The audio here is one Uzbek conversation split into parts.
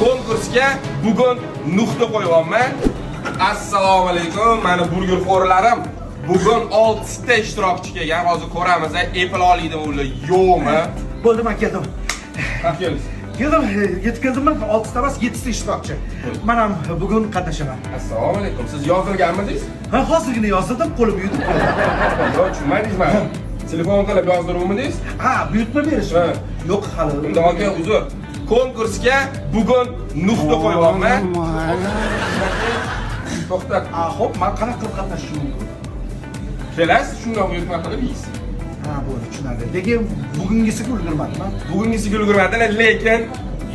konkursga bugun nuqta qo'yapman. Assalomu alaykum, meni burgerxo'rlarim. Bugun 6 ta ishtirokchi kelgan. Hozir ko'ramiz, Apple olidimi ular yo'qmi? Bo'ldi, men keldim. Kelsiz. Keldim, yetib keldim men. 6 ta emas, 7 ta ishtirokchi. Men ham bugun qatnashaman. Assalomu alaykum. Siz yozdirganmidingiz? Ha, hozirgina yozdirdim, qo'lim yutib qoldi. Yo'q, tushunmadingizmi? Telefon qilib yozdiruvmidingiz? Ha, buyurtma berish. Yo'q, hali. Unda aka, uzr. Konkursga bugun nuqta qo'yapman. To'xtat. Xo'p, men qanaqa qilib qatnashishim mumkin? Kelasiz, shundan buyurtma qilib yeysiz. Ha, bo'ldi, tushunarli. Lekin bugungisiga ulgurmadim. Bugungisiga ulgurmadim, lekin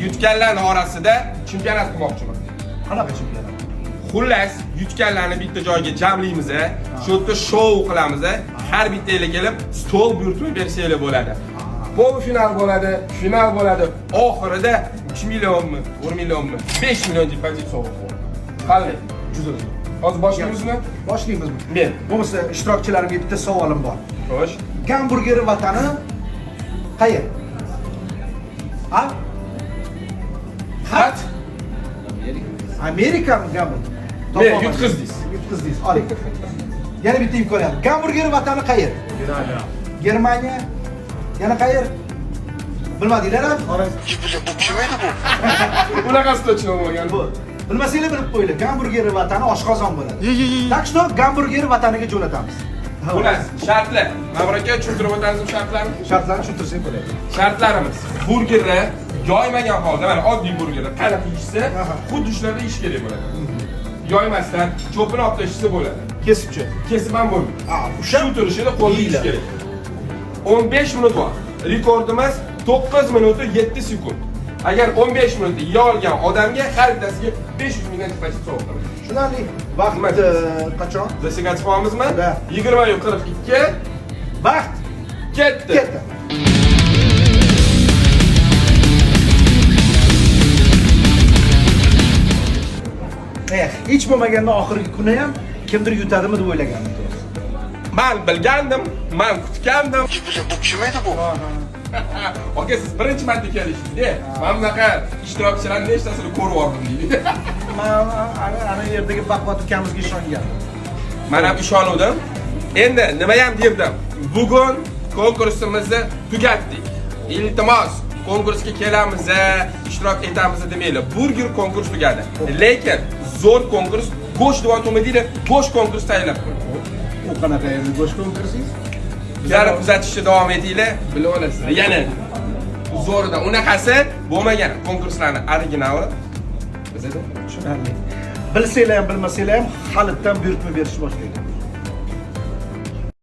yutganlarning orasida chempionat qilmoqchiman. Qanaqa chempionat? Xullas, yutganlarni bitta joyga jamlaymiz, shu yerda shou qilamiz. Har bittaga kelib stol buyurtma bersanglar bo'ladi. Final bo'ladi, final bo'ladi. Oxirida 3 millionmi, 1 millionmi, 5 million depozit sovg'a bo'ladi. Qanday? Juda. Hozir boshlaymizmi? Boshlaymizmi? Men. Bo'lmasa ishtirokchilarimga bitta savolim bor. Xo'sh. Gamburger vatani qayer? Ha? Xat. Amerikami gamburger? Men yutqizdingiz. Yutqizdingiz. Oling. Yana bitta imkoniyat. Gamburger vatani qayer? Germaniya. Yana qayer? Bilmadinglar-a? Bu kim edi bu? Bunaqasida tushunmagan. Bu. Bilmasanglar bilib qo'yinglar. Gamburger vatani oshqozon bo'ladi. Tak что gamburger vataniga jo'natamiz. Xullas, shartlar. Ma'mur aka tushuntirib o'tamiz shartlarni. Shartlarni tushuntirsak bo'ladi. Shartlarimiz: burgerni yoymagan holda, mana oddiy burgerni qanaqa yeyishsa, xuddi shunaqa yeyish kerak bo'ladi. Yoymasdan cho'pini olib tashlasa bo'ladi. Kesibchi. Kesib ham bo'lmaydi. Shu turishida qo'lda yeyish kerak. 15 minut vaqt. Rekordimiz 9 minut 7 sekund. Agar 15 minutda yeya olgan odamga har bittasiga 500 million depozit sovg'amiz. Tushunarli. Vaqt qachon? Zasega chiqamizmi? Da. 20:42. Vaqt Ketdi. ketdi. Hech bo'lmaganda oxirgi kuni ham kimdir yutadimi deb o'ylagandim. Men bilgandim, men kutgandim. Bu kim edi bu? Aka, siz birinchi marta kelishingiz-da. Men bunaqa ishtirokchilarning nechtasini ko'rib oldim deydi. Men ana yerdagi baqvat ukamizga ishongandim. Men ham ishonuvdim. Endi nima ham derdim? Bugun konkursimizni tugatdik. Iltimos, konkursga kelamiz, ishtirok etamiz demanglar. Burger konkurs tugadi. Lekin zo'r konkurs, go'sht va to'madiylar, go'sht konkurs tayyorlab qo'ydi. U qanaqa endi go'sht konkursingiz? Bizlarni kuzatishda davom etinglar, bilib olasizlar. Yana zo'ridan unaqasi bo'lmagan konkurslarning originali bizda. Tushunarli. Bilsanglar ham bilmasanglar ham halitdan buyurtma berishni boshlaydi.